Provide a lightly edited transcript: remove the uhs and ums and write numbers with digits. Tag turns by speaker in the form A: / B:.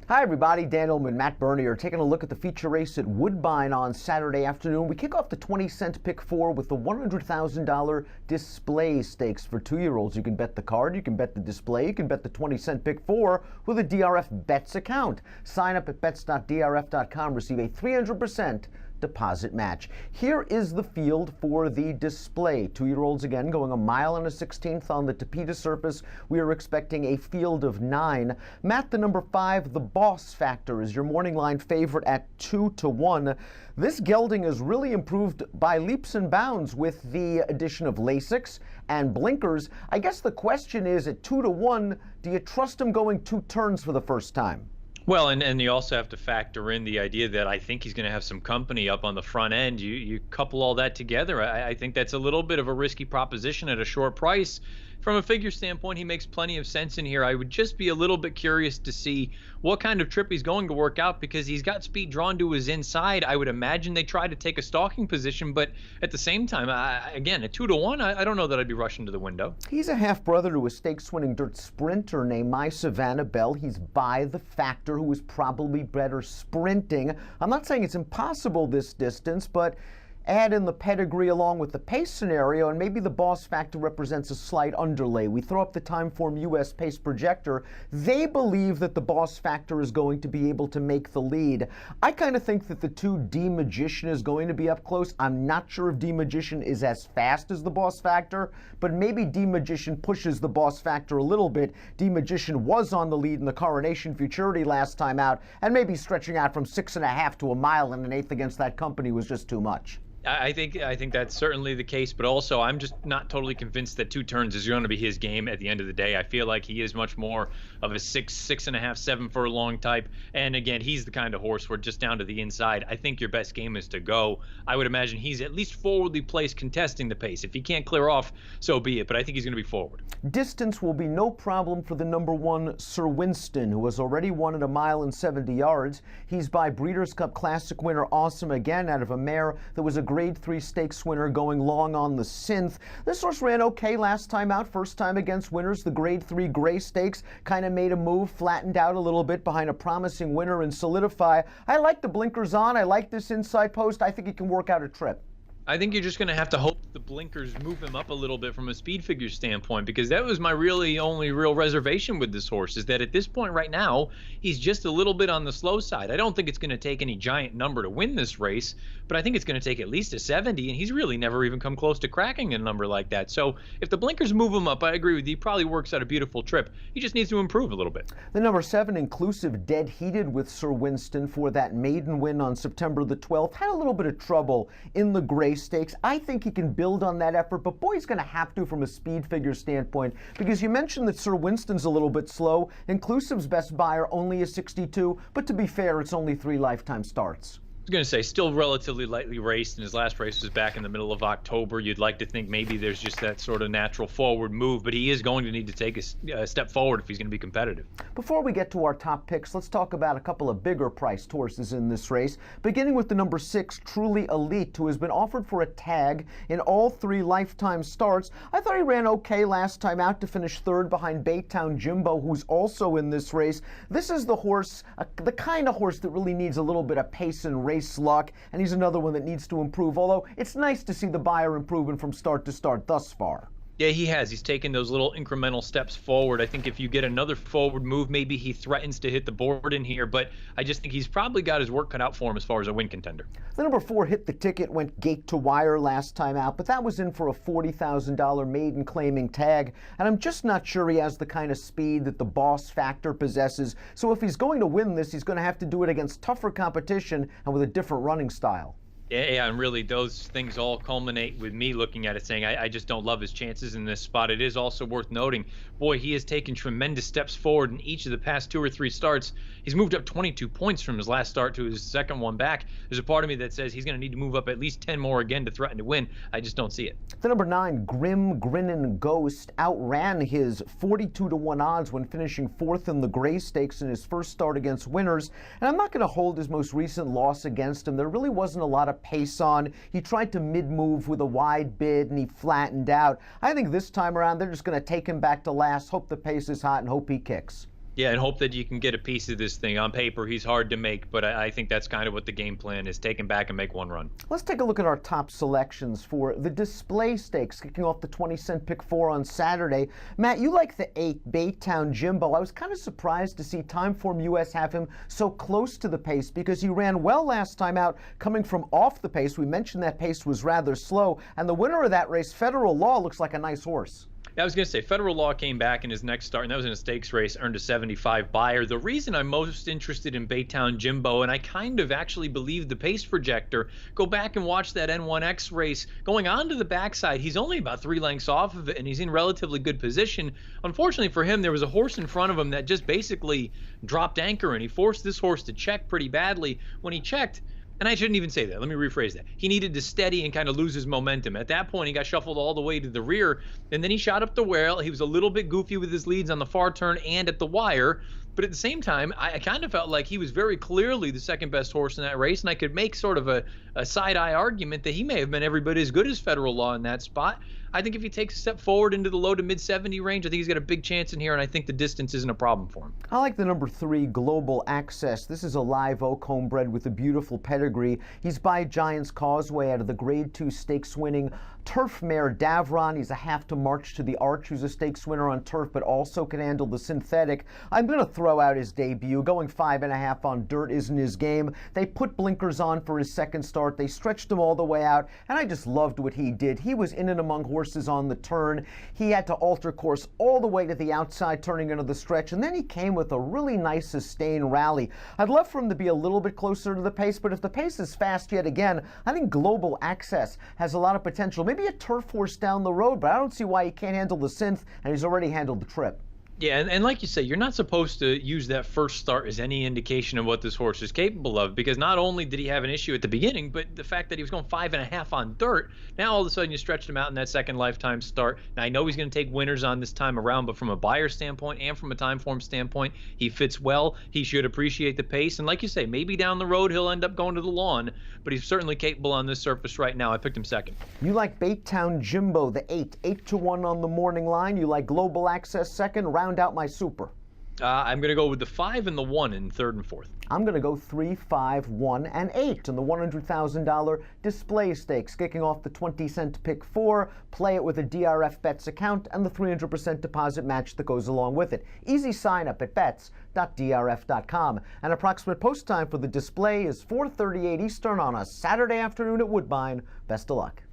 A: Hi everybody, Dan Illman, Matt Bernier, taking a look at the feature race at Woodbine on Saturday afternoon. We kick off the 20-cent pick four with the $100,000 display stakes for 2-year-olds. You can bet the card, you can bet the display, you can bet the 20-cent pick four with a DRF Bets account. Sign up at bets.drf.com, receive a 300% deposit match. Here is the field for the display. 2-year-olds again going 1 mile and a 16th on the Tapeta surface. We are expecting a field of 9. Matt, the number 5, the Boss Factor, is your morning line favorite at 2-1. This gelding has really improved by leaps and bounds with the addition of Lasix and blinkers. I guess the question is, at 2-1, do you trust him going 2 turns for the first time?
B: Well, and you also have to factor in the idea that I think he's going to have some company up on the front end. You couple all that together, I think that's a little bit of a risky proposition at a short price. From a figure standpoint, he makes plenty of sense in here. I would just be a little bit curious to see what kind of trip he's going to work out, because he's got speed drawn to his inside. I would imagine they try to take a stalking position, but at the same time, again, at 2-1, I don't know that I'd be rushing to the window.
A: He's a half-brother to a stakes-winning dirt sprinter named My Savannah Bell. He's by the Factor, who is probably better sprinting. I'm not saying it's impossible this distance, but add in the pedigree along with the pace scenario, and maybe the Boss Factor represents a slight underlay. We throw up the Timeform US pace projector. They believe that the Boss Factor is going to be able to make the lead. I kind of think that the 2 D Magician is going to be up close. I'm not sure if D Magician is as fast as the Boss Factor, but maybe D Magician pushes the Boss Factor a little bit. D Magician was on the lead in the Coronation Futurity last time out, and maybe stretching out from 6.5 to 1 mile and an 1/8 against that company was just too much.
B: I think that's certainly the case, but also I'm just not totally convinced that 2 turns is going to be his game at the end of the day. I feel like he is much more of a 6.5, 7 furlong type. And again, he's the kind of horse where just down to the inside, I think your best game is to go. I would imagine he's at least forwardly placed contesting the pace. If he can't clear off, so be it, but I think he's going to be forward.
A: Distance will be no problem for the number 1 Sir Winston, who has already won at 1 mile and 70 yards. He's by Breeders' Cup Classic winner Awesome Again out of a mare that was a Grade 3 stakes winner going long on the synth. This horse ran okay last time out, first time against winners. The Grade 3 Gray Stakes kind of made a move, flattened out a little bit behind a promising winner in Solidify. I like the blinkers on. I like this inside post. I think he can work out a trip.
B: I think you're just going to have to hope the blinkers move him up a little bit from a speed figure standpoint, because that was my only real reservation with this horse, is that at this point right now, he's just a little bit on the slow side. I don't think it's going to take any giant number to win this race, but I think it's going to take at least a 70, and he's really never even come close to cracking a number like that. So if the blinkers move him up, I agree with you, he probably works out a beautiful trip. He just needs to improve a little bit.
A: The number 7 Inclusive Dead Heated with Sir Winston for that maiden win on September the 12th. Had a little bit of trouble in the Gray Stakes. I think he can build on that effort, but boy, he's going to have to from a speed figure standpoint, because you mentioned that Sir Winston's a little bit slow. Inclusive's best buyer only is 62, but to be fair, it's only 3 lifetime starts.
B: I was going to say, still relatively lightly raced, and his last race was back in the middle of October. You'd like to think maybe there's just that sort of natural forward move, but he is going to need to take a step forward if he's going to be competitive.
A: Before we get to our top picks, let's talk about a couple of bigger priced horses in this race, beginning with the number 6, Truly Elite, who has been offered for a tag in all 3 lifetime starts. I thought he ran okay last time out to finish 3rd behind Baytown Jimbo, who's also in this race. This is the horse, the kind of horse that really needs a little bit of pace and race luck, and he's another one that needs to improve, although it's nice to see the buyer improving from start to start thus far.
B: Yeah, he has. He's taken those little incremental steps forward. I think if you get another forward move, maybe he threatens to hit the board in here, but I just think he's probably got his work cut out for him as far as a win contender.
A: The number 4 Hit the Ticket went gate to wire last time out, but that was in for a $40,000 maiden claiming tag, and I'm just not sure he has the kind of speed that the Boss Factor possesses. So if he's going to win this, he's going to have to do it against tougher competition and with a different running style.
B: Yeah, and really those things all culminate with me looking at it saying I just don't love his chances in this spot. It is also worth noting, boy, he has taken tremendous steps forward in each of the past 2 or 3 starts. He's moved up 22 points from his last start to his second one back. There's a part of me that says he's going to need to move up at least 10 more again to threaten to win. I just don't see it.
A: The number 9, Grim Grinnin' Ghost, outran his 42-1 odds when finishing 4th in the Gray Stakes in his first start against winners. And I'm not going to hold his most recent loss against him. There really wasn't a lot of pace on. He tried to mid-move with a wide bid and he flattened out. I think this time around they're just going to take him back to last, hope the pace is hot, and hope he kicks.
B: Yeah, and hope that you can get a piece of this thing. On paper, he's hard to make, but I think that's kind of what the game plan is: take him back and make one run.
A: Let's take a look at our top selections for the display stakes, kicking off the 20-cent pick 4 on Saturday. Matt, you like the 8 Baytown Jimbo. I was kind of surprised to see Timeform US have him so close to the pace because he ran well last time out, coming from off the pace. We mentioned that pace was rather slow, and the winner of that race, Federal Law, looks like a nice horse.
B: I was going to say, Federal Law came back in his next start, and that was in a stakes race, earned a 75 buyer. The reason I'm most interested in Baytown Jimbo, and I kind of actually believe the pace projector, go back and watch that N1X race. Going on to the backside, he's only about 3 lengths off of it, and he's in relatively good position. Unfortunately for him, there was a horse in front of him that just basically dropped anchor, and he forced this horse to check pretty badly. When he checked, and I shouldn't even say that. Let me rephrase that. He needed to steady and kind of lose his momentum. At that point, he got shuffled all the way to the rear, and then he shot up the rail. He was a little bit goofy with his leads on the far turn and at the wire. But at the same time, I kind of felt like he was very clearly the second best horse in that race, and I could make sort of a side-eye argument that he may have been every bit as good as Federal Law in that spot. I think if he takes a step forward into the low to mid 70 range, I think he's got a big chance in here, and I think the distance isn't a problem for him.
A: I like the number 3, Global Access. This is a live oak homebred with a beautiful pedigree. He's by Giants Causeway out of the Grade 2 stakes winning turf mare Davron. He's a half to March to the Arch, who's a stakes winner on turf, but also can handle the synthetic. I'm going to throw out his debut. Going 5.5 on dirt isn't his game. They put blinkers on for his second start. They stretched him all the way out, and I just loved what he did. He was in and among horses on the turn. He had to alter course all the way to the outside, turning into the stretch, and then he came with a really nice sustained rally. I'd love for him to be a little bit closer to the pace, but if the pace is fast yet again, I think Global Access has a lot of potential. Maybe a turf horse down the road, but I don't see why he can't handle the synth, and he's already handled the trip.
B: Yeah, and like you say, you're not supposed to use that first start as any indication of what this horse is capable of, because not only did he have an issue at the beginning, but the fact that he was going 5.5 on dirt, now all of a sudden you stretched him out in that second lifetime start. Now, I know he's going to take winners on this time around, but from a buyer standpoint and from a time form standpoint, he fits well. He should appreciate the pace, and like you say, maybe down the road he'll end up going to the lawn, but he's certainly capable on this surface right now. I picked him second.
A: You like Baytown Jimbo, the 8 to 1 on the morning line. You like Global Access second. Round out my super.
B: I'm going to go with the 5 and the 1 in third and fourth.
A: I'm going to go 3, 5, 1, and 8 in the $100,000 display stakes, kicking off the 20-cent pick 4. Play it with a DRF Bets account and the 300% deposit match that goes along with it. Easy sign up at bets.drf.com. An approximate post time for the display is 4:38 Eastern on a Saturday afternoon at Woodbine. Best of luck.